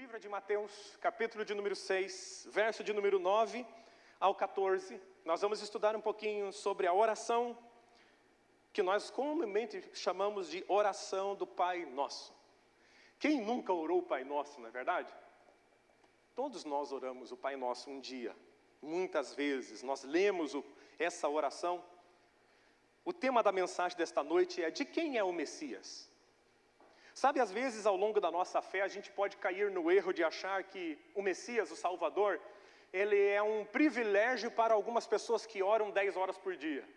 livro é de Mateus, capítulo de número 6, verso de número 9 ao 14. Nós vamos estudar um pouquinho sobre a oração, que nós comumente chamamos de oração do Pai Nosso. Quem nunca orou o Pai Nosso, não é verdade? Todos nós oramos o Pai Nosso um dia, muitas vezes, nós lemos essa oração. O tema da mensagem desta noite é: de quem é o Messias? Sabe, às vezes ao longo da nossa fé a gente pode cair no erro de achar que o Messias, o Salvador, ele é um privilégio para algumas pessoas que oram 10 horas por dia.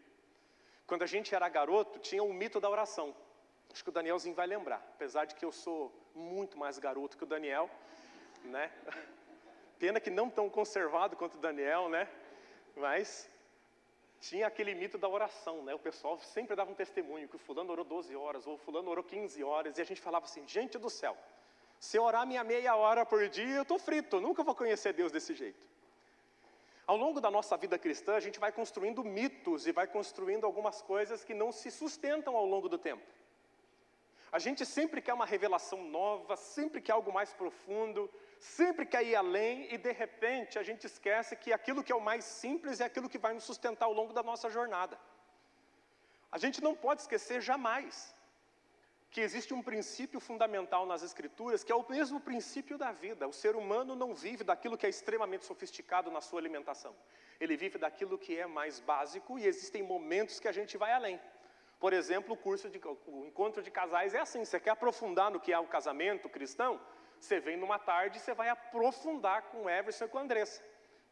Quando a gente era garoto, tinha o mito da oração. Acho que o Danielzinho vai lembrar, apesar de que eu sou muito mais garoto que o Daniel, né? Pena que não tão conservado quanto o Daniel, né? Mas tinha aquele mito da oração, né? O pessoal sempre dava um testemunho que o fulano orou 12 horas, ou o fulano orou 15 horas, e a gente falava assim: gente do céu, se eu orar minha meia hora por dia, eu estou frito, eu nunca vou conhecer Deus desse jeito. Ao longo da nossa vida cristã, a gente vai construindo mitos e vai construindo algumas coisas que não se sustentam ao longo do tempo. A gente sempre quer uma revelação nova, sempre quer algo mais profundo, sempre quer ir além, e de repente a gente esquece que aquilo que é o mais simples é aquilo que vai nos sustentar ao longo da nossa jornada. A gente não pode esquecer jamais que existe um princípio fundamental nas Escrituras, que é o mesmo princípio da vida. O ser humano não vive daquilo que é extremamente sofisticado na sua alimentação. Ele vive daquilo que é mais básico, e existem momentos que a gente vai além. Por exemplo, o encontro de casais é assim: você quer aprofundar no que é o casamento cristão, você vem numa tarde e você vai aprofundar com o Everson e com a Andressa.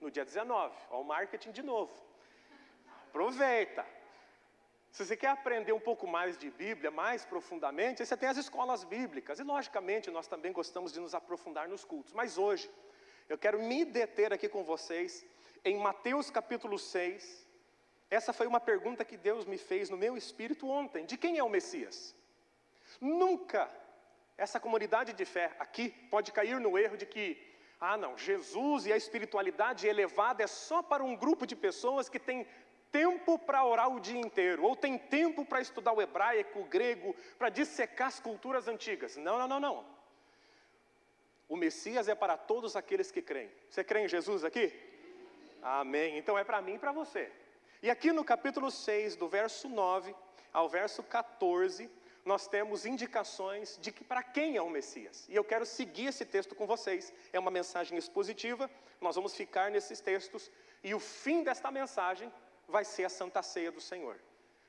No dia 19, ó, o marketing de novo. Aproveita. Se você quer aprender um pouco mais de Bíblia, mais profundamente, aí você tem as escolas bíblicas. E logicamente nós também gostamos de nos aprofundar nos cultos. Mas hoje, eu quero me deter aqui com vocês em Mateus capítulo 6. Essa foi uma pergunta que Deus me fez no meu espírito ontem: de quem é o Messias? Nunca essa comunidade de fé aqui pode cair no erro de que, não, Jesus e a espiritualidade elevada é só para um grupo de pessoas que tem tempo para orar o dia inteiro, ou tem tempo para estudar o hebraico, o grego, para dissecar as culturas antigas. Não. O Messias é para todos aqueles que creem. Você crê em Jesus aqui? Amém. Então é para mim e para você. E aqui no capítulo 6, do verso 9 ao verso 14, nós temos indicações de que para quem é o Messias. E eu quero seguir esse texto com vocês. É uma mensagem expositiva, nós vamos ficar nesses textos, e o fim desta mensagem vai ser a Santa Ceia do Senhor.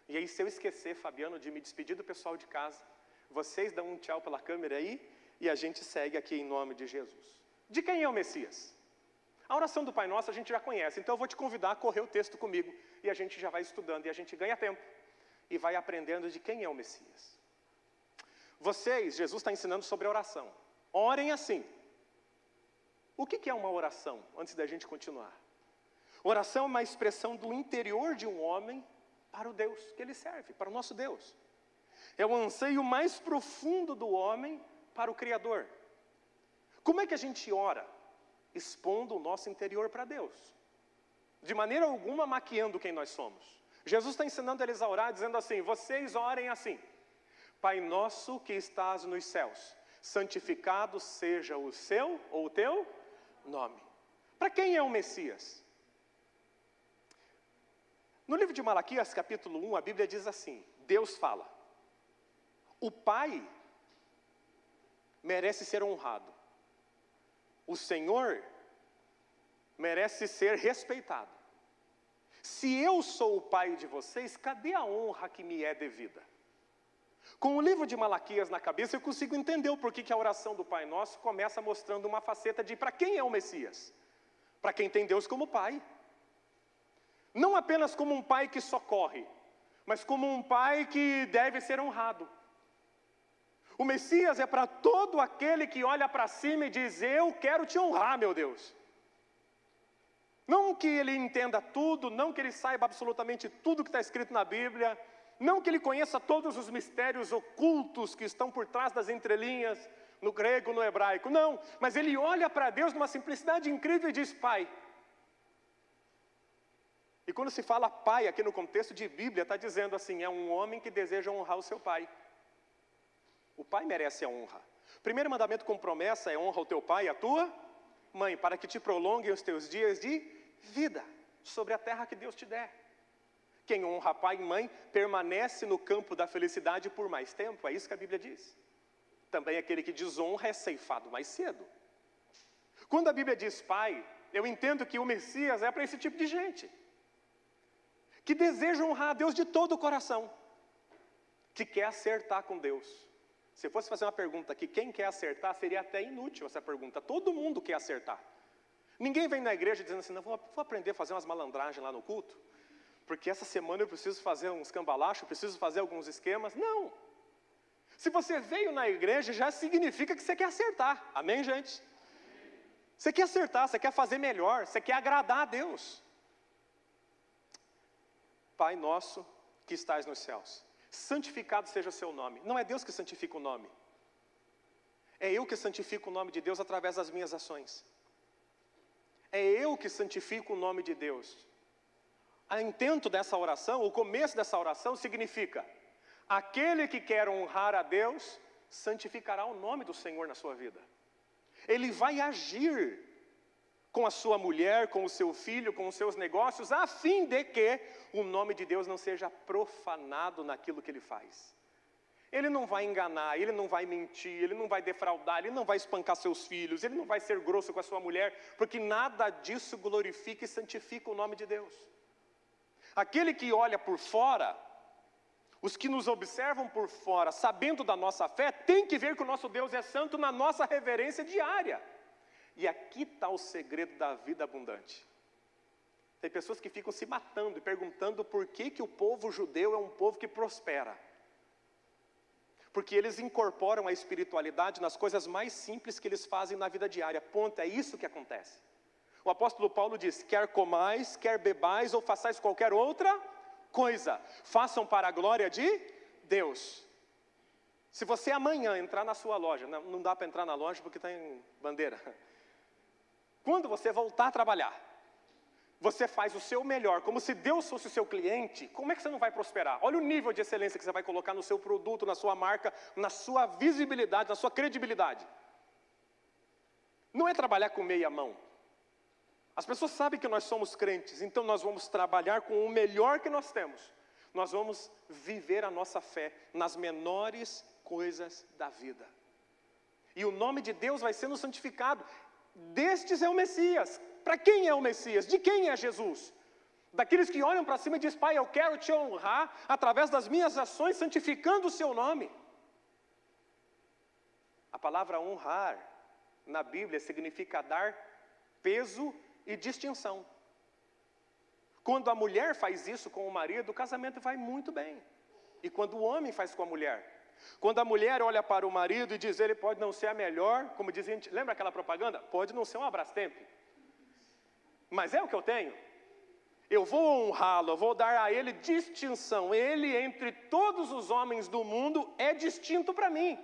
E aí, se eu esquecer, Fabiano, de me despedir do pessoal de casa, vocês dão um tchau pela câmera aí, e a gente segue aqui em nome de Jesus. De quem é o Messias? A oração do Pai Nosso a gente já conhece, então eu vou te convidar a correr o texto comigo, e a gente já vai estudando, e a gente ganha tempo, e vai aprendendo de quem é o Messias. Jesus está ensinando sobre a oração. Orem assim. O que é uma oração, antes da gente continuar? Oração é uma expressão do interior de um homem para o Deus que ele serve, para o nosso Deus. É o anseio mais profundo do homem para o Criador. Como é que a gente ora? Expondo o nosso interior para Deus. De maneira alguma maquiando quem nós somos. Jesus está ensinando eles a orar, dizendo assim: vocês orem assim: Pai nosso que estás nos céus, santificado seja o seu ou o teu nome. Para quem é o Messias? No livro de Malaquias, capítulo 1, a Bíblia diz assim: Deus fala, o Pai merece ser honrado, o Senhor merece ser respeitado. Se eu sou o Pai de vocês, cadê a honra que me é devida? Com o livro de Malaquias na cabeça, eu consigo entender o porquê que a oração do Pai Nosso começa mostrando uma faceta de para quem é o Messias? Para quem tem Deus como Pai. Não apenas como um pai que socorre, mas como um pai que deve ser honrado. O Messias é para todo aquele que olha para cima e diz: eu quero te honrar, meu Deus. Não que ele entenda tudo, não que ele saiba absolutamente tudo que está escrito na Bíblia, não que ele conheça todos os mistérios ocultos que estão por trás das entrelinhas, no grego, no hebraico, não. Mas ele olha para Deus numa simplicidade incrível e diz: Pai. E quando se fala pai aqui no contexto de Bíblia, está dizendo assim: é um homem que deseja honrar o seu pai. O pai merece a honra. Primeiro mandamento com promessa é: honra o teu pai e a tua mãe, para que te prolonguem os teus dias de vida sobre a terra que Deus te der. Quem honra pai e mãe permanece no campo da felicidade por mais tempo, é isso que a Bíblia diz. Também aquele que desonra é ceifado mais cedo. Quando a Bíblia diz pai, eu entendo que o Messias é para esse tipo de gente, que deseja honrar a Deus de todo o coração, que quer acertar com Deus. Se eu fosse fazer uma pergunta aqui, quem quer acertar, seria até inútil essa pergunta. Todo mundo quer acertar. Ninguém vem na igreja dizendo assim: não, vou aprender a fazer umas malandragens lá no culto, porque essa semana eu preciso fazer uns cambalachos, eu preciso fazer alguns esquemas. Não. Se você veio na igreja, já significa que você quer acertar. Amém, gente? Você quer acertar, você quer fazer melhor, você quer agradar a Deus. Pai nosso que estás nos céus, santificado seja o seu nome. Não é Deus que santifica o nome. É eu que santifico o nome de Deus através das minhas ações. É eu que santifico o nome de Deus. O intento dessa oração, o começo dessa oração significa: aquele que quer honrar a Deus, santificará o nome do Senhor na sua vida. Ele vai agir com a sua mulher, com o seu filho, com os seus negócios, a fim de que o nome de Deus não seja profanado naquilo que ele faz. Ele não vai enganar, ele não vai mentir, ele não vai defraudar, ele não vai espancar seus filhos, ele não vai ser grosso com a sua mulher, porque nada disso glorifica e santifica o nome de Deus. Aquele que olha por fora, os que nos observam por fora, sabendo da nossa fé, tem que ver que o nosso Deus é santo na nossa reverência diária. E aqui está o segredo da vida abundante. Tem pessoas que ficam se matando e perguntando por que o povo judeu é um povo que prospera. Porque eles incorporam a espiritualidade nas coisas mais simples que eles fazem na vida diária. Ponto, é isso que acontece. O apóstolo Paulo diz: quer comais, quer bebais ou façais qualquer outra coisa, façam para a glória de Deus. Se você amanhã entrar na sua loja, não dá para entrar na loja porque tem bandeira. Quando você voltar a trabalhar, você faz o seu melhor, como se Deus fosse o seu cliente, como é que você não vai prosperar? Olha o nível de excelência que você vai colocar no seu produto, na sua marca, na sua visibilidade, na sua credibilidade. Não é trabalhar com meia mão. As pessoas sabem que nós somos crentes, então nós vamos trabalhar com o melhor que nós temos. Nós vamos viver a nossa fé nas menores coisas da vida. E o nome de Deus vai sendo santificado. Destes é o Messias. Para quem é o Messias? De quem é Jesus? Daqueles que olham para cima e dizem: pai, eu quero te honrar através das minhas ações, santificando o seu nome. A palavra honrar na Bíblia significa dar peso e distinção. Quando a mulher faz isso com o marido, o casamento vai muito bem. E quando o homem faz com a mulher, quando a mulher olha para o marido e diz: ele pode não ser a melhor, como dizia, lembra aquela propaganda? Pode não ser um Brastemp, mas é o que eu tenho. Eu vou honrá-lo, eu vou dar a ele distinção. Ele, entre todos os homens do mundo, é distinto para mim.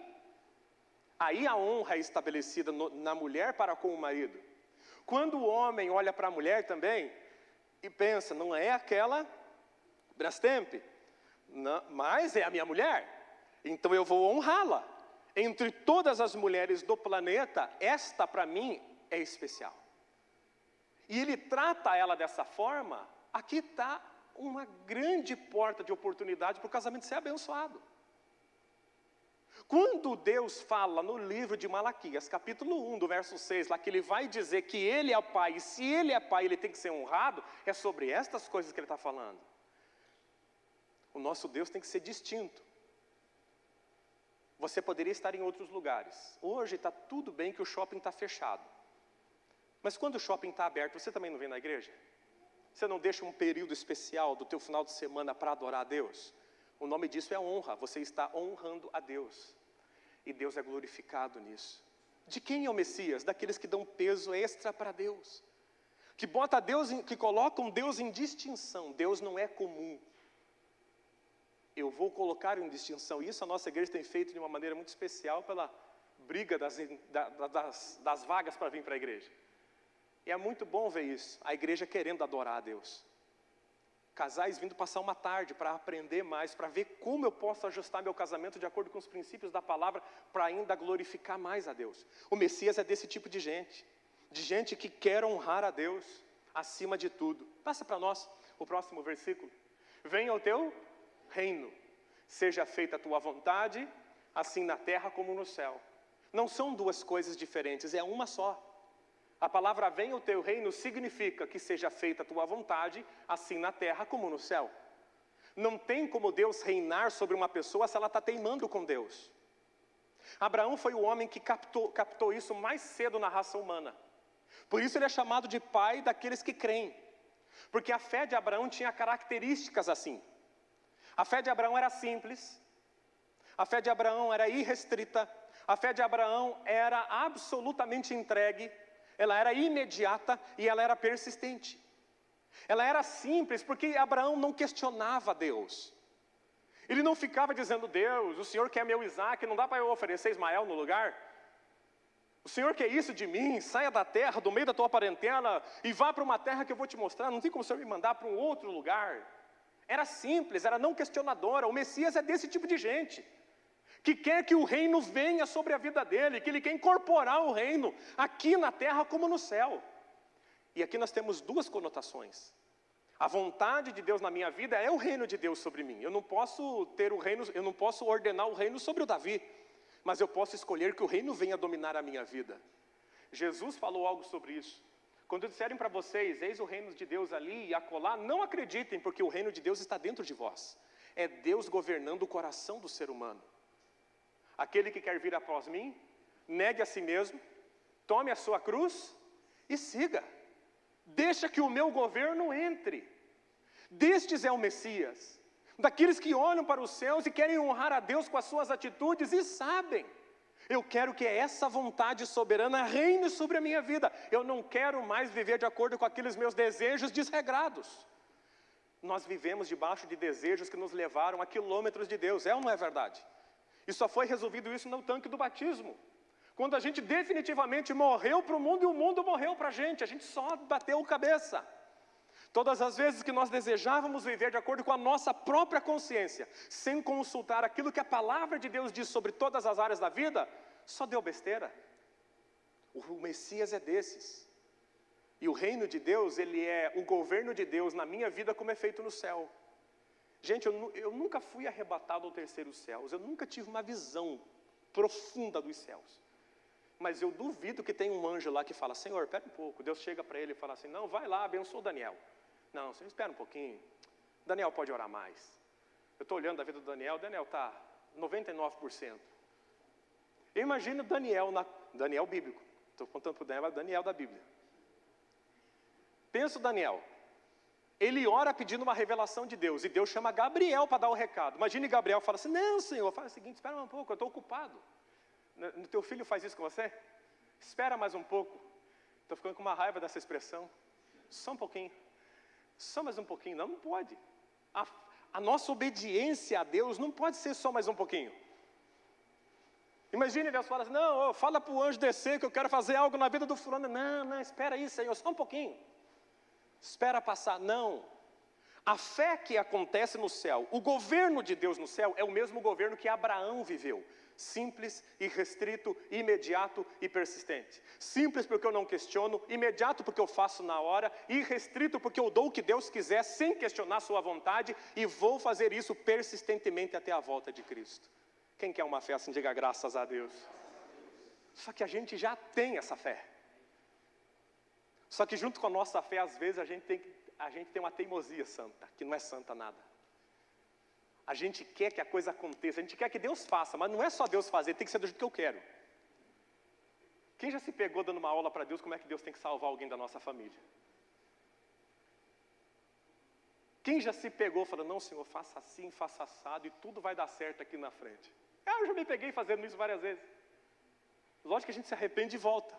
Aí a honra é estabelecida na mulher para com o marido. Quando o homem olha para a mulher também e pensa: não é aquela Brastemp, não, mas é a minha mulher, então eu vou honrá-la. Entre todas as mulheres do planeta, esta para mim é especial. E ele trata ela dessa forma. Aqui está uma grande porta de oportunidade para o casamento ser abençoado. Quando Deus fala no livro de Malaquias, capítulo 1, do verso 6, lá que ele vai dizer que ele é pai, e se ele é pai, ele tem que ser honrado, é sobre estas coisas que ele está falando. O nosso Deus tem que ser distinto. Você poderia estar em outros lugares. Hoje está tudo bem que o shopping está fechado. Mas quando o shopping está aberto, você também não vem na igreja? Você não deixa um período especial do teu final de semana para adorar a Deus? O nome disso é honra. Você está honrando a Deus. E Deus é glorificado nisso. De quem é o Messias? Daqueles que dão peso extra para Deus. Que bota Deus, que colocam Deus em distinção. Deus não é comum. Eu vou colocar em distinção. Isso a nossa igreja tem feito de uma maneira muito especial pela briga das vagas para vir para a igreja. E é muito bom ver isso. A igreja querendo adorar a Deus. casais vindo passar uma tarde para aprender mais, para ver como eu posso ajustar meu casamento de acordo com os princípios da palavra, para ainda glorificar mais a Deus. O Messias é desse tipo de gente que quer honrar a Deus acima de tudo. Passa para nós o próximo versículo. Venha o teu reino, seja feita a tua vontade, assim na terra como no céu. Não são duas coisas diferentes, é uma só. A palavra venha o teu reino significa que seja feita a tua vontade, assim na terra como no céu. Não tem como Deus reinar sobre uma pessoa se ela está teimando com Deus. Abraão foi o homem que captou isso mais cedo na raça humana. Por isso ele é chamado de pai daqueles que creem. Porque a fé de Abraão tinha características assim. A fé de Abraão era simples. A fé de Abraão era irrestrita. A fé de Abraão era absolutamente entregue. Ela era imediata e ela era persistente. Ela era simples porque Abraão não questionava Deus. Ele não ficava dizendo, Deus, o Senhor quer meu Isaac, não dá para eu oferecer Ismael no lugar? O Senhor quer isso de mim? Saia da terra, do meio da tua parentela e vá para uma terra que eu vou te mostrar. Não tem como o Senhor me mandar para um outro lugar. Era simples, era não questionadora. O Messias é desse tipo de gente, que quer que o reino venha sobre a vida dele, que ele quer incorporar o reino aqui na terra como no céu. E aqui nós temos duas conotações. A vontade de Deus na minha vida é o reino de Deus sobre mim. Eu não posso ter o reino, eu não posso ordenar o reino sobre o Davi, mas eu posso escolher que o reino venha dominar a minha vida. Jesus falou algo sobre isso. Quando disserem para vocês, eis o reino de Deus ali e acolá, não acreditem, porque o reino de Deus está dentro de vós. É Deus governando o coração do ser humano. Aquele que quer vir após mim, negue a si mesmo, tome a sua cruz e siga. Deixa que o meu governo entre. Destes é o Messias, daqueles que olham para os céus e querem honrar a Deus com as suas atitudes e sabem. Eu quero que essa vontade soberana reine sobre a minha vida. Eu não quero mais viver de acordo com aqueles meus desejos desregrados. Nós vivemos debaixo de desejos que nos levaram a quilômetros de Deus, é ou não é verdade? E só foi resolvido isso no tanque do batismo. Quando a gente definitivamente morreu para o mundo e o mundo morreu para a gente só bateu cabeça. Todas as vezes que nós desejávamos viver de acordo com a nossa própria consciência, sem consultar aquilo que a palavra de Deus diz sobre todas as áreas da vida, só deu besteira. O Messias é desses. E o reino de Deus, ele é o governo de Deus na minha vida como é feito no céu. Gente, eu nunca fui arrebatado ao terceiro céus, eu nunca tive uma visão profunda dos céus. Mas eu duvido que tem um anjo lá que fala, Senhor, espera um pouco. Deus chega para ele e fala assim, não, vai lá, abençoa o Daniel. Não, Senhor, espera um pouquinho. Daniel pode orar mais. Eu estou olhando a vida do Daniel está 99%. Eu imagino Daniel bíblico. Estou contando para o Daniel da Bíblia. Pensa o Daniel. Ele ora pedindo uma revelação de Deus, e Deus chama Gabriel para dar o recado. Imagine Gabriel fala assim, não, Senhor, fala o seguinte, espera um pouco, eu estou ocupado. O teu filho faz isso com você? Espera mais um pouco. Estou ficando com uma raiva dessa expressão. Só um pouquinho. Só mais um pouquinho. Não pode. A nossa obediência a Deus não pode ser só mais um pouquinho. Imagine Deus fala assim, não, fala para o anjo descer que eu quero fazer algo na vida do fulano. Não, espera aí, Senhor, só um pouquinho. Espera passar. Não. A fé que acontece no céu, o governo de Deus no céu é o mesmo governo que Abraão viveu. Simples, irrestrito, imediato e persistente. Simples porque eu não questiono, imediato porque eu faço na hora, irrestrito porque eu dou o que Deus quiser sem questionar sua vontade e vou fazer isso persistentemente até a volta de Cristo. Quem quer uma fé assim, diga graças a Deus. Só que a gente já tem essa fé. Só que junto com a nossa fé, às vezes a gente tem uma teimosia santa, que não é santa nada. A gente quer que a coisa aconteça, a gente quer que Deus faça, mas não é só Deus fazer, tem que ser do jeito que eu quero. Quem já se pegou dando uma aula para Deus, como é que Deus tem que salvar alguém da nossa família? Quem já se pegou falando, não, Senhor, faça assim, faça assado, e tudo vai dar certo aqui na frente? Eu já me peguei fazendo isso várias vezes. Lógico que a gente se arrepende e volta.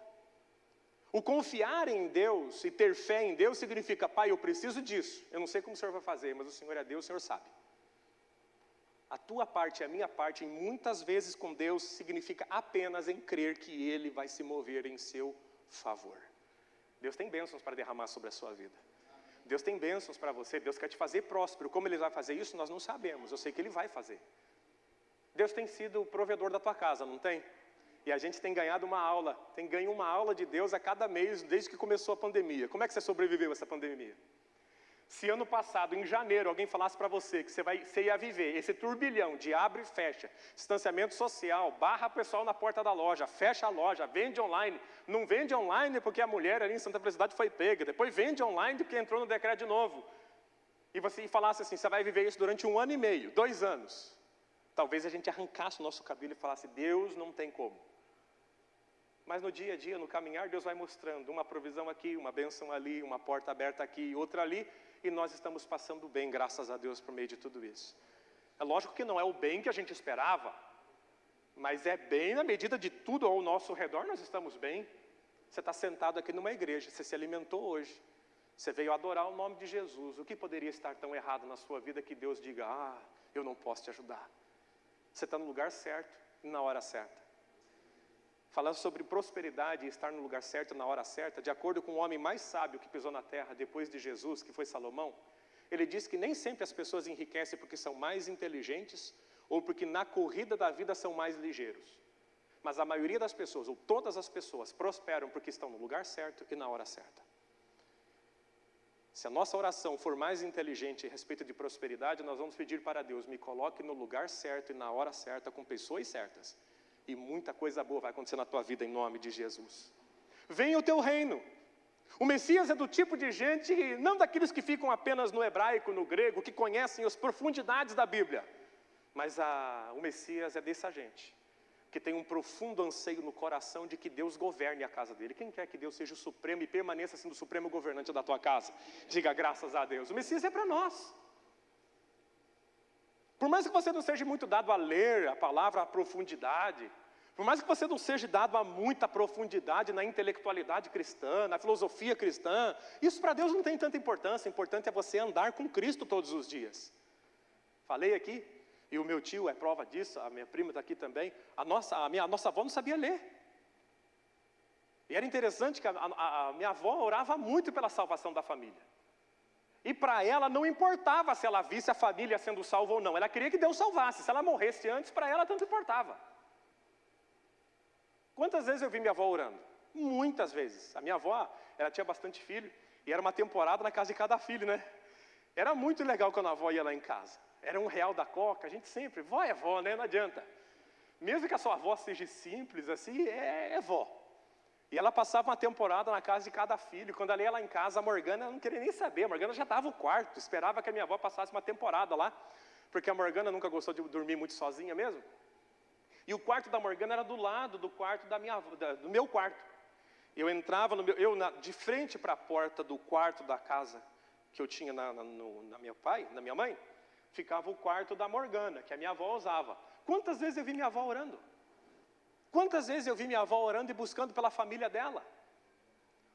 O confiar em Deus e ter fé em Deus significa, Pai, eu preciso disso. Eu não sei como o Senhor vai fazer, mas o Senhor é Deus, o Senhor sabe. A tua parte e a minha parte, muitas vezes com Deus, significa apenas em crer que Ele vai se mover em seu favor. Deus tem bênçãos para derramar sobre a sua vida. Deus tem bênçãos para você, Deus quer te fazer próspero. Como Ele vai fazer isso, nós não sabemos, eu sei que Ele vai fazer. Deus tem sido o provedor da tua casa, não tem? E a gente tem ganhado uma aula, tem ganho uma aula de Deus a cada mês, desde que começou a pandemia. Como é que você sobreviveu a essa pandemia? Se ano passado, em janeiro, alguém falasse para você que você ia viver esse turbilhão de abre e fecha, distanciamento social, barra pessoal na porta da loja, fecha a loja, vende online, não vende online porque a mulher ali em Santa Felicidade foi pega, depois vende online porque entrou no decreto de novo, e você falasse assim, você vai viver isso durante 1 ano e meio, 2 anos, talvez a gente arrancasse o nosso cabelo e falasse, Deus não tem como. Mas no dia a dia, no caminhar, Deus vai mostrando uma provisão aqui, uma bênção ali, uma porta aberta aqui, outra ali, e nós estamos passando bem, graças a Deus, por meio de tudo isso. É lógico que não é o bem que a gente esperava, mas é bem na medida de tudo ao nosso redor, nós estamos bem. Você está sentado aqui numa igreja, você se alimentou hoje, você veio adorar o nome de Jesus. O que poderia estar tão errado na sua vida que Deus diga, eu não posso te ajudar? Você está no lugar certo e na hora certa. Falando sobre prosperidade e estar no lugar certo na hora certa, de acordo com o homem mais sábio que pisou na terra depois de Jesus, que foi Salomão, ele diz que nem sempre as pessoas enriquecem porque são mais inteligentes ou porque na corrida da vida são mais ligeiros. Mas a maioria das pessoas, ou todas as pessoas, prosperam porque estão no lugar certo e na hora certa. Se a nossa oração for mais inteligente a respeito de prosperidade, nós vamos pedir para Deus, me coloque no lugar certo e na hora certa, com pessoas certas. E muita coisa boa vai acontecer na tua vida em nome de Jesus. Venha o teu reino. O Messias é do tipo de gente, não daqueles que ficam apenas no hebraico, no grego, que conhecem as profundidades da Bíblia. Mas o Messias é dessa gente, que tem um profundo anseio no coração de que Deus governe a casa dele. Quem quer que Deus seja o supremo e permaneça sendo o supremo governante da tua casa? Diga graças a Deus. O Messias é para nós. Por mais que você não seja muito dado a ler a palavra à profundidade, por mais que você não seja dado a muita profundidade na intelectualidade cristã, na filosofia cristã, isso para Deus não tem tanta importância. O importante é você andar com Cristo todos os dias. Falei aqui, e o meu tio é prova disso, a minha prima está aqui também, a nossa avó não sabia ler. E era interessante que a minha avó orava muito pela salvação da família. E para ela não importava se ela visse a família sendo salva ou não, ela queria que Deus salvasse. Se ela morresse antes, para ela tanto importava. Quantas vezes eu vi minha avó orando? Muitas vezes. A minha avó, ela tinha bastante filho, e era uma temporada na casa de cada filho, né? Era muito legal quando a avó ia lá em casa. Era R$1 da coca, a gente sempre, vó é vó, né? Não adianta. Mesmo que a sua avó seja simples assim, é vó. E ela passava uma temporada na casa de cada filho. Quando ela ia lá em casa, a Morgana não queria nem saber. A Morgana já estava no quarto, esperava que a minha avó passasse uma temporada lá, porque a Morgana nunca gostou de dormir muito sozinha mesmo. E o quarto da Morgana era do lado do quarto do meu quarto. Eu entrava de frente para a porta do quarto da casa que eu tinha na minha mãe, ficava o quarto da Morgana, que a minha avó usava. Quantas vezes eu vi minha avó orando? Quantas vezes eu vi minha avó orando e buscando pela família dela?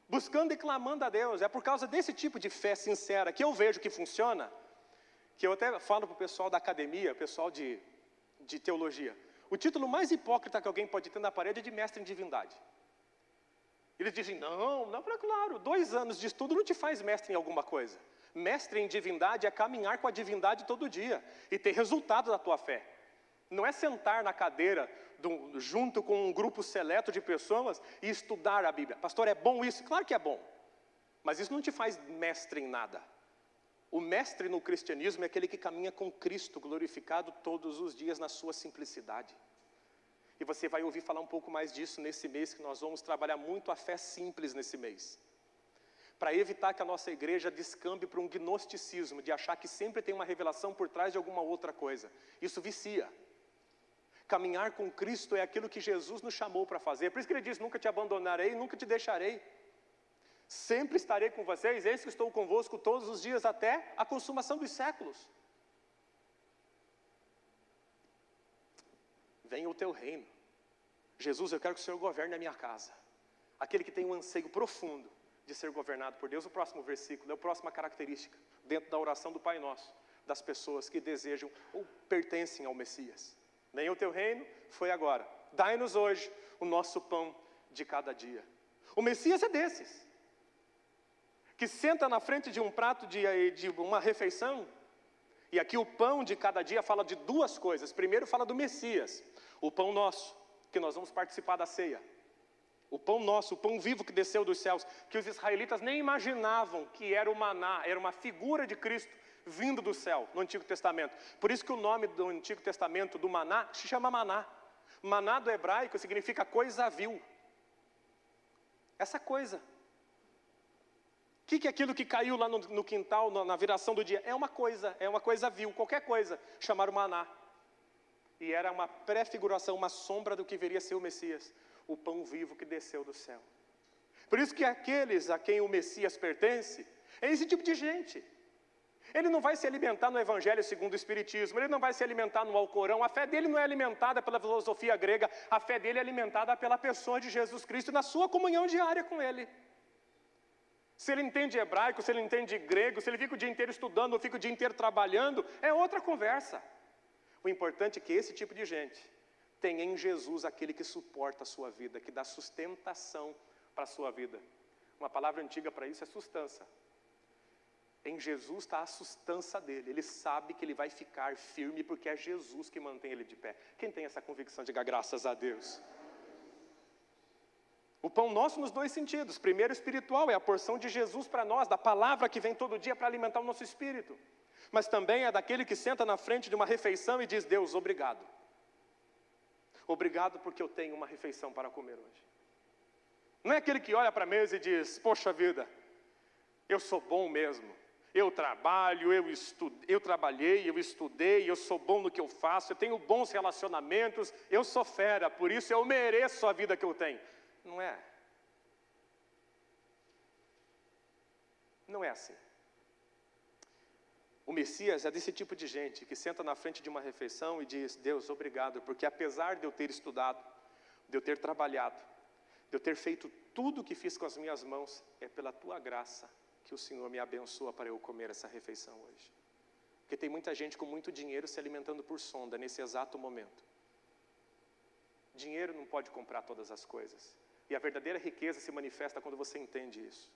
Buscando e clamando a Deus. É por causa desse tipo de fé sincera que eu vejo que funciona, que eu até falo para o pessoal da academia, pessoal de teologia. O título mais hipócrita que alguém pode ter na parede é de mestre em divindade. Eles dizem, não, claro, 2 anos de estudo não te faz mestre em alguma coisa. Mestre em divindade é caminhar com a divindade todo dia e ter resultado da tua fé. Não é sentar na cadeira junto com um grupo seleto de pessoas e estudar a Bíblia. Pastor, é bom isso? Claro que é bom. Mas isso não te faz mestre em nada. O mestre no cristianismo é aquele que caminha com Cristo glorificado todos os dias na sua simplicidade. E você vai ouvir falar um pouco mais disso nesse mês, que nós vamos trabalhar muito a fé simples nesse mês. Para evitar que a nossa igreja descambe para um gnosticismo, de achar que sempre tem uma revelação por trás de alguma outra coisa. Isso vicia. Caminhar com Cristo é aquilo que Jesus nos chamou para fazer. Por isso que ele diz, nunca te abandonarei, nunca te deixarei. Sempre estarei com vocês, eis que estou convosco todos os dias até a consumação dos séculos. Venha o teu reino. Jesus, eu quero que o Senhor governe a minha casa. Aquele que tem um anseio profundo de ser governado por Deus. O próximo versículo, é a próxima característica, dentro da oração do Pai Nosso, das pessoas que desejam ou pertencem ao Messias. Venha o teu reino, foi agora. Dai-nos hoje o nosso pão de cada dia. O Messias é desses. que senta na frente de um prato de uma refeição, e aqui o pão de cada dia fala de duas coisas. Primeiro fala do Messias, o pão nosso, que nós vamos participar da ceia. O pão nosso, o pão vivo que desceu dos céus, que os israelitas nem imaginavam que era o maná, era uma figura de Cristo vindo do céu, no Antigo Testamento. Por isso que o nome do Antigo Testamento, do maná, se chama maná. Maná do hebraico significa coisa vil. Essa coisa. O que é aquilo que caiu lá no quintal, na viração do dia? É uma coisa vil, qualquer coisa, chamaram maná. E era uma prefiguração, uma sombra do que viria a ser o Messias, o pão vivo que desceu do céu. Por isso que aqueles a quem o Messias pertence, é esse tipo de gente. Ele não vai se alimentar no Evangelho segundo o Espiritismo, ele não vai se alimentar no Alcorão, a fé dele não é alimentada pela filosofia grega, a fé dele é alimentada pela pessoa de Jesus Cristo, na sua comunhão diária com ele. Se ele entende hebraico, se ele entende grego, se ele fica o dia inteiro estudando ou fica o dia inteiro trabalhando, é outra conversa. O importante é que esse tipo de gente tenha em Jesus aquele que suporta a sua vida, que dá sustentação para a sua vida. Uma palavra antiga para isso é sustância. Em Jesus está a sustância dele, ele sabe que ele vai ficar firme porque é Jesus que mantém ele de pé. Quem tem essa convicção, diga graças a Deus. O pão nosso nos dois sentidos. Primeiro, espiritual, é a porção de Jesus para nós, da palavra que vem todo dia para alimentar o nosso espírito. Mas também é daquele que senta na frente de uma refeição e diz: Deus, obrigado. Obrigado porque eu tenho uma refeição para comer hoje. Não é aquele que olha para a mesa e diz: poxa vida, eu sou bom mesmo. Eu trabalho, eu trabalhei, eu estudei, eu sou bom no que eu faço, eu tenho bons relacionamentos, eu sou fera, por isso eu mereço a vida que eu tenho. Não é. Não é assim. O Messias é desse tipo de gente que senta na frente de uma refeição e diz: Deus, obrigado, porque apesar de eu ter estudado, de eu ter trabalhado, de eu ter feito tudo o que fiz com as minhas mãos, é pela tua graça que o Senhor me abençoa para eu comer essa refeição hoje. Porque tem muita gente com muito dinheiro se alimentando por sonda nesse exato momento. Dinheiro não pode comprar todas as coisas. E a verdadeira riqueza se manifesta quando você entende isso.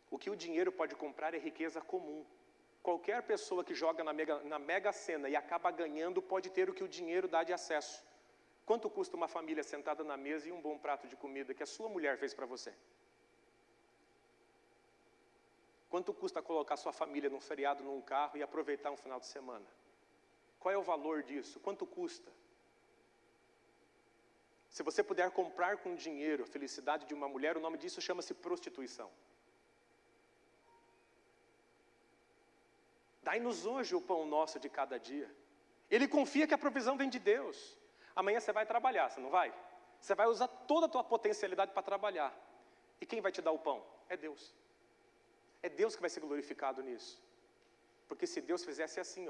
O que o dinheiro pode comprar é riqueza comum. Qualquer pessoa que joga na Mega Sena e acaba ganhando pode ter o que o dinheiro dá de acesso. Quanto custa uma família sentada na mesa e um bom prato de comida que a sua mulher fez para você? Quanto custa colocar sua família num feriado, num carro e aproveitar um final de semana? Qual é o valor disso? Quanto custa? Se você puder comprar com dinheiro a felicidade de uma mulher, o nome disso chama-se prostituição. Dai-nos hoje o pão nosso de cada dia. Ele confia que a provisão vem de Deus. Amanhã você vai trabalhar, você não vai? Você vai usar toda a tua potencialidade para trabalhar. E quem vai te dar o pão? É Deus. É Deus que vai ser glorificado nisso. Porque se Deus fizesse assim,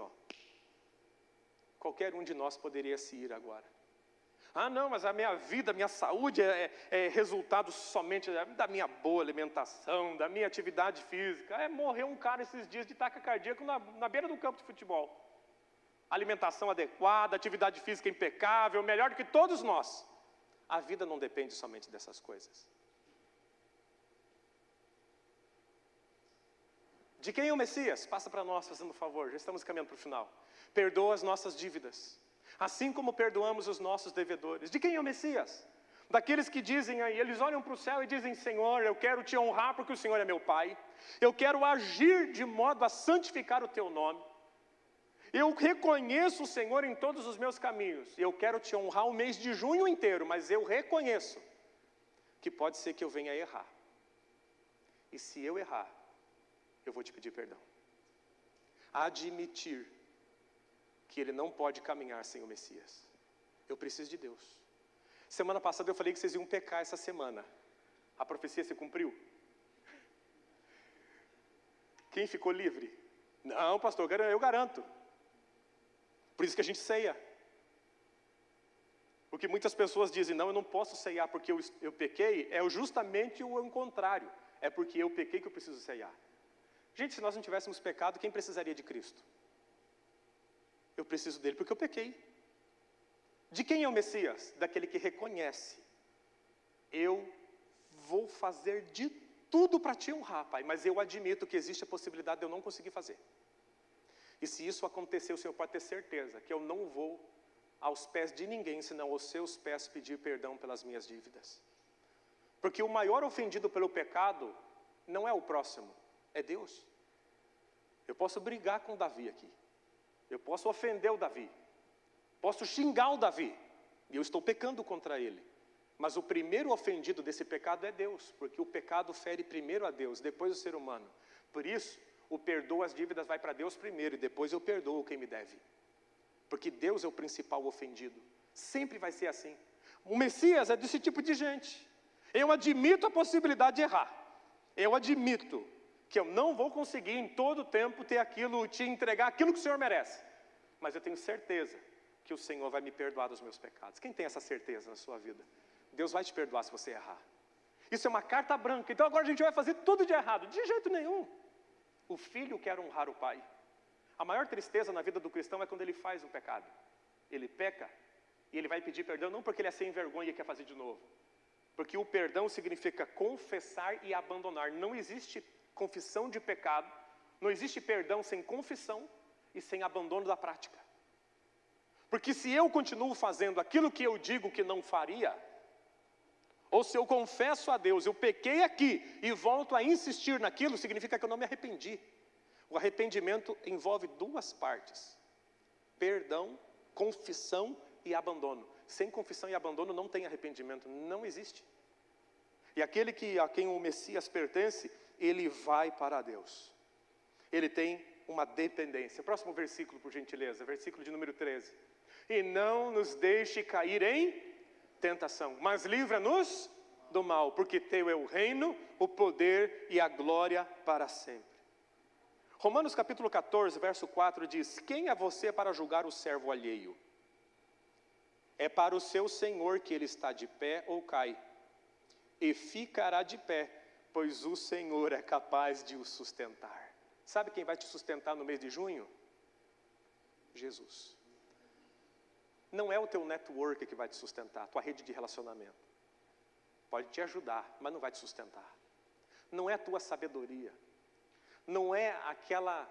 qualquer um de nós poderia se ir agora. Ah, não, mas a minha vida, a minha saúde é resultado somente da minha boa alimentação, da minha atividade física. Morreu um cara esses dias de taca cardíaco na beira do campo de futebol. Alimentação adequada, atividade física impecável, melhor do que todos nós. A vida não depende somente dessas coisas. De quem é o Messias? Passa para nós, fazendo um favor, já estamos caminhando para o final. Perdoa as nossas dívidas, assim como perdoamos os nossos devedores. De quem é o Messias? Daqueles que dizem aí, eles olham para o céu e dizem: Senhor, eu quero te honrar porque o Senhor é meu Pai. Eu quero agir de modo a santificar o teu nome. Eu reconheço o Senhor em todos os meus caminhos. Eu quero te honrar o mês de junho inteiro, mas eu reconheço que pode ser que eu venha a errar. E se eu errar, eu vou te pedir perdão. Admitir que ele não pode caminhar sem o Messias. Eu preciso de Deus. Semana passada eu falei que vocês iam pecar essa semana. A profecia se cumpriu? Quem ficou livre? Não, pastor, eu garanto. Por isso que a gente ceia. O que muitas pessoas dizem: não, eu não posso ceiar porque eu pequei, é justamente o contrário. É porque eu pequei que eu preciso ceiar. Gente, se nós não tivéssemos pecado, quem precisaria de Cristo? Eu preciso dele porque eu pequei. De quem é o Messias? Daquele que reconhece: eu vou fazer de tudo para te honrar, Pai, mas eu admito que existe a possibilidade de eu não conseguir fazer. E se isso acontecer, o Senhor pode ter certeza que eu não vou aos pés de ninguém, senão aos seus pés pedir perdão pelas minhas dívidas. Porque o maior ofendido pelo pecado não é o próximo, é Deus. Eu posso brigar com o Davi aqui, eu posso ofender o Davi, posso xingar o Davi, e eu estou pecando contra ele. Mas o primeiro ofendido desse pecado é Deus, porque o pecado fere primeiro a Deus, depois o ser humano. Por isso, o perdoo as dívidas vai para Deus primeiro, e depois eu perdoo quem me deve. Porque Deus é o principal ofendido, sempre vai ser assim. O Messias é desse tipo de gente. Eu admito a possibilidade de errar, eu admito que eu não vou conseguir em todo o tempo ter aquilo, te entregar aquilo que o Senhor merece. Mas eu tenho certeza que o Senhor vai me perdoar dos meus pecados. Quem tem essa certeza na sua vida? Deus vai te perdoar se você errar. Isso é uma carta branca. Então agora a gente vai fazer tudo de errado. De jeito nenhum. O filho quer honrar o pai. A maior tristeza na vida do cristão é quando ele faz um pecado. Ele peca e ele vai pedir perdão, não porque ele é sem vergonha e quer fazer de novo. Porque o perdão significa confessar e abandonar. Não existe confissão de pecado, não existe perdão sem confissão e sem abandono da prática. Porque se eu continuo fazendo aquilo que eu digo que não faria, ou se eu confesso a Deus, eu pequei aqui e volto a insistir naquilo, significa que eu não me arrependi. O arrependimento envolve duas partes: perdão, confissão e abandono. Sem confissão e abandono não tem arrependimento, não existe. E aquele a quem o Messias pertence, ele vai para Deus. Ele tem uma dependência. Próximo versículo, por gentileza, versículo de número 13. E não nos deixe cair em tentação, mas livra-nos do mal, porque teu é o reino, o poder e a glória para sempre. Romanos capítulo 14, verso 4 diz: quem é você para julgar o servo alheio? É para o seu Senhor que ele está de pé ou cai, e ficará de pé, pois o Senhor é capaz de o sustentar. Sabe quem vai te sustentar no mês de junho? Jesus. Não é o teu network que vai te sustentar, a tua rede de relacionamento. Pode te ajudar, mas não vai te sustentar. Não é a tua sabedoria, não é aquela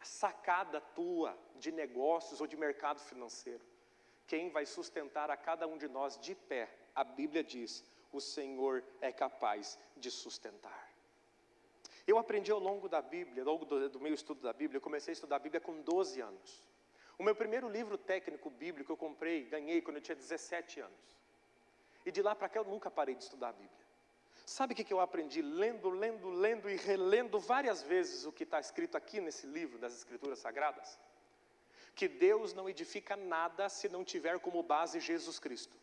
sacada tua de negócios ou de mercado financeiro. Quem vai sustentar a cada um de nós de pé, a Bíblia diz, o Senhor é capaz de sustentar. Eu aprendi ao longo da Bíblia, ao longo do meu estudo da Bíblia, eu comecei a estudar a Bíblia com 12 anos. O meu primeiro livro técnico bíblico eu comprei, ganhei quando eu tinha 17 anos. E de lá para cá eu nunca parei de estudar a Bíblia. Sabe o que eu aprendi? Lendo e relendo várias vezes o que está escrito aqui nesse livro das Escrituras Sagradas. Que Deus não edifica nada se não tiver como base Jesus Cristo.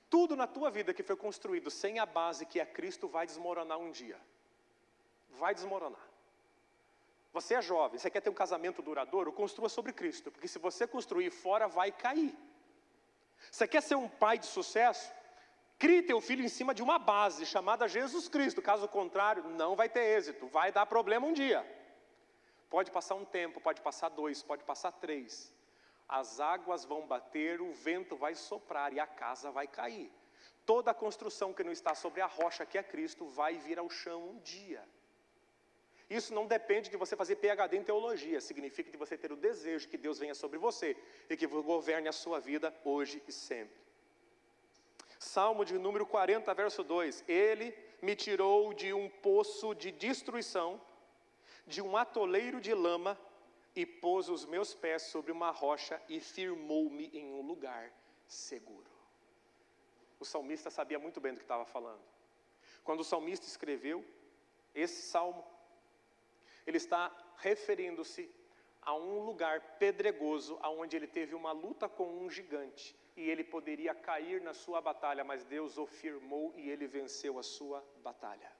Tudo na tua vida que foi construído sem a base que é Cristo vai desmoronar um dia. Vai desmoronar. Você é jovem, você quer ter um casamento duradouro? Construa sobre Cristo, porque se você construir fora, vai cair. Você quer ser um pai de sucesso? Crie teu filho em cima de uma base chamada Jesus Cristo. Caso contrário, não vai ter êxito, vai dar problema um dia. Pode passar um tempo, pode passar 2, pode passar 3. As águas vão bater, o vento vai soprar e a casa vai cair. Toda a construção que não está sobre a rocha que é Cristo vai vir ao chão um dia. Isso não depende de você fazer PhD em teologia, significa de você ter o desejo que Deus venha sobre você e que governe a sua vida hoje e sempre. Salmo de número 40, verso 2. Ele me tirou de um poço de destruição, de um atoleiro de lama, e pôs os meus pés sobre uma rocha e firmou-me em um lugar seguro. O salmista sabia muito bem do que estava falando. Quando o salmista escreveu esse salmo, ele está referindo-se a um lugar pedregoso, onde ele teve uma luta com um gigante, e ele poderia cair na sua batalha, mas Deus o firmou e ele venceu a sua batalha.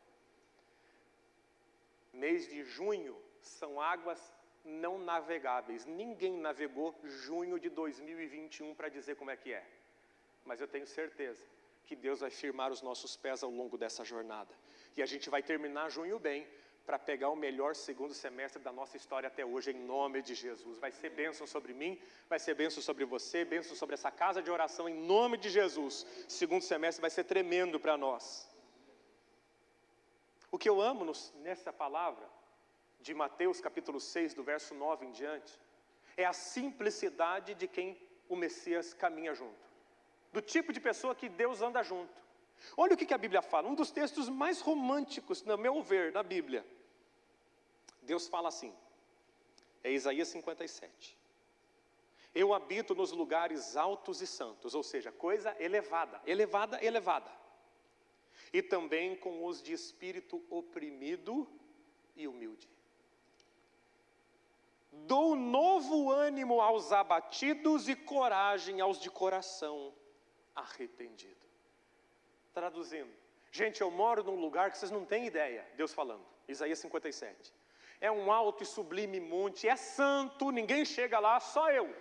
Mês de junho são águas não navegáveis. Ninguém navegou junho de 2021 para dizer como é que é. Mas eu tenho certeza que Deus vai firmar os nossos pés ao longo dessa jornada. E a gente vai terminar junho bem, para pegar o melhor segundo semestre da nossa história até hoje, em nome de Jesus. Vai ser bênção sobre mim, vai ser bênção sobre você, bênção sobre essa casa de oração, em nome de Jesus. Segundo semestre vai ser tremendo para nós. O que eu amo nessa palavra, de Mateus capítulo 6, do verso 9 em diante, é a simplicidade de quem o Messias caminha junto. Do tipo de pessoa que Deus anda junto. Olha o que a Bíblia fala, um dos textos mais românticos, no meu ver, da Bíblia. Deus fala assim, é Isaías 57. Eu habito nos lugares altos e santos, ou seja, coisa elevada, elevada, elevada. E também com os de espírito oprimido e humilde. Dou novo ânimo aos abatidos e coragem aos de coração arrependido. Traduzindo, gente, eu moro num lugar que vocês não têm ideia, Deus falando, Isaías 57. É um alto e sublime monte, é santo, ninguém chega lá, só eu.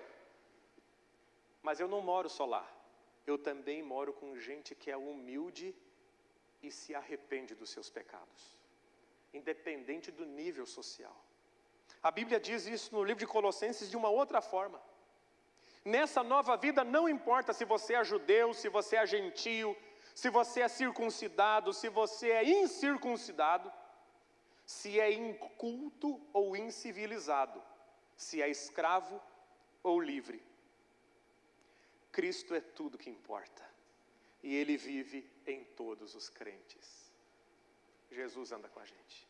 Mas eu não moro só lá, eu também moro com gente que é humilde e se arrepende dos seus pecados, independente do nível social. A Bíblia diz isso no livro de Colossenses de uma outra forma. Nessa nova vida não importa se você é judeu, se você é gentio, se você é circuncidado, se você é incircuncidado, se é inculto ou incivilizado, se é escravo ou livre. Cristo é tudo que importa e Ele vive em todos os crentes. Jesus anda com a gente.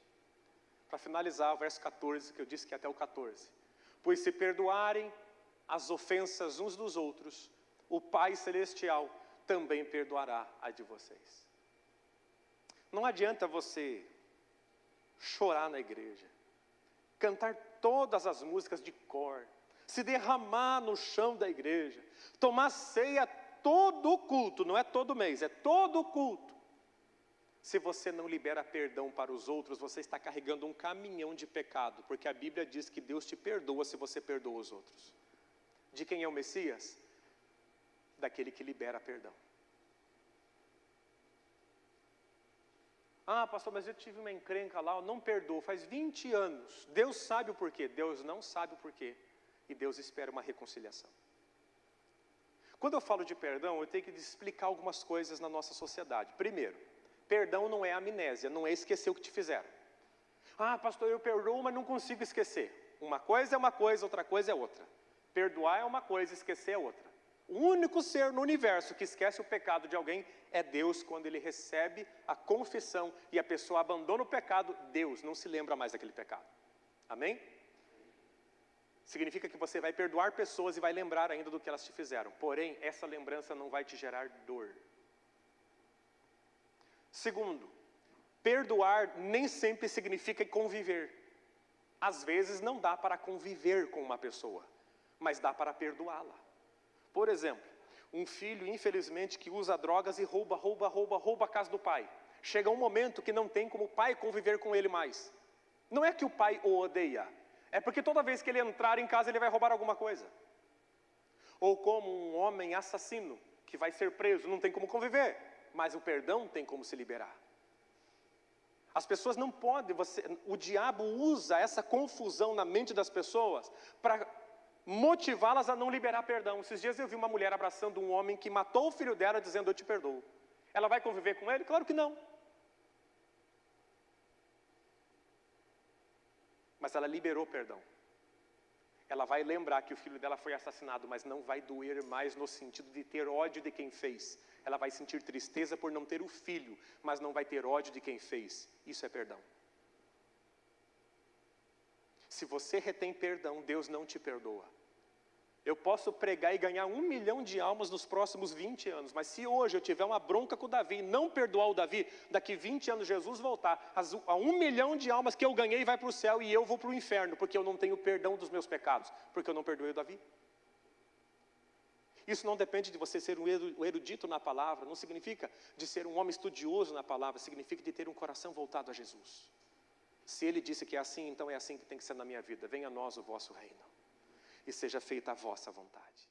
Para finalizar, o verso 14, que eu disse que é até o 14. Pois se perdoarem as ofensas uns dos outros, o Pai Celestial também perdoará a de vocês. Não adianta você chorar na igreja, cantar todas as músicas de cor, se derramar no chão da igreja, tomar ceia todo o culto, não é todo mês, é todo o culto. Se você não libera perdão para os outros, você está carregando um caminhão de pecado, porque a Bíblia diz que Deus te perdoa se você perdoa os outros. De quem é o Messias? Daquele que libera perdão. Ah, pastor, mas eu tive uma encrenca lá, eu não perdoo, faz 20 anos. Deus sabe o porquê, Deus não sabe o porquê. E Deus espera uma reconciliação. Quando eu falo de perdão, eu tenho que explicar algumas coisas na nossa sociedade. Primeiro, perdão não é amnésia, não é esquecer o que te fizeram. Ah, pastor, eu perdoo, mas não consigo esquecer. Uma coisa é uma coisa, outra coisa é outra. Perdoar é uma coisa, esquecer é outra. O único ser no universo que esquece o pecado de alguém é Deus. Quando Ele recebe a confissão e a pessoa abandona o pecado, Deus não se lembra mais daquele pecado. Amém? Significa que você vai perdoar pessoas e vai lembrar ainda do que elas te fizeram. Porém, essa lembrança não vai te gerar dor. Segundo, perdoar nem sempre significa conviver. Às vezes não dá para conviver com uma pessoa, mas dá para perdoá-la. Por exemplo, um filho, infelizmente, que usa drogas e rouba a casa do pai. Chega um momento que não tem como o pai conviver com ele mais. Não é que o pai o odeia, é porque toda vez que ele entrar em casa, ele vai roubar alguma coisa. Ou como um homem assassino, que vai ser preso, não tem como conviver, mas o perdão tem como se liberar. As pessoas não podem, o diabo usa essa confusão na mente das pessoas para motivá-las a não liberar perdão. Esses dias eu vi uma mulher abraçando um homem que matou o filho dela dizendo, eu te perdoo. Ela vai conviver com ele? Claro que não. Mas ela liberou perdão. Ela vai lembrar que o filho dela foi assassinado, mas não vai doer mais no sentido de ter ódio de quem fez. Ela vai sentir tristeza por não ter o filho, mas não vai ter ódio de quem fez. Isso é perdão. Se você retém perdão, Deus não te perdoa. Eu posso pregar e ganhar 1 milhão de almas nos próximos 20 anos, mas se hoje eu tiver uma bronca com o Davi e não perdoar o Davi, daqui 20 anos Jesus voltar, a 1 milhão de almas que eu ganhei vai para o céu e eu vou para o inferno, porque eu não tenho perdão dos meus pecados, porque eu não perdoei o Davi. Isso não depende de você ser um erudito na palavra, não significa de ser um homem estudioso na palavra, significa de ter um coração voltado a Jesus. Se Ele disse que é assim, então é assim que tem que ser na minha vida. Venha a nós o vosso reino, e seja feita a vossa vontade.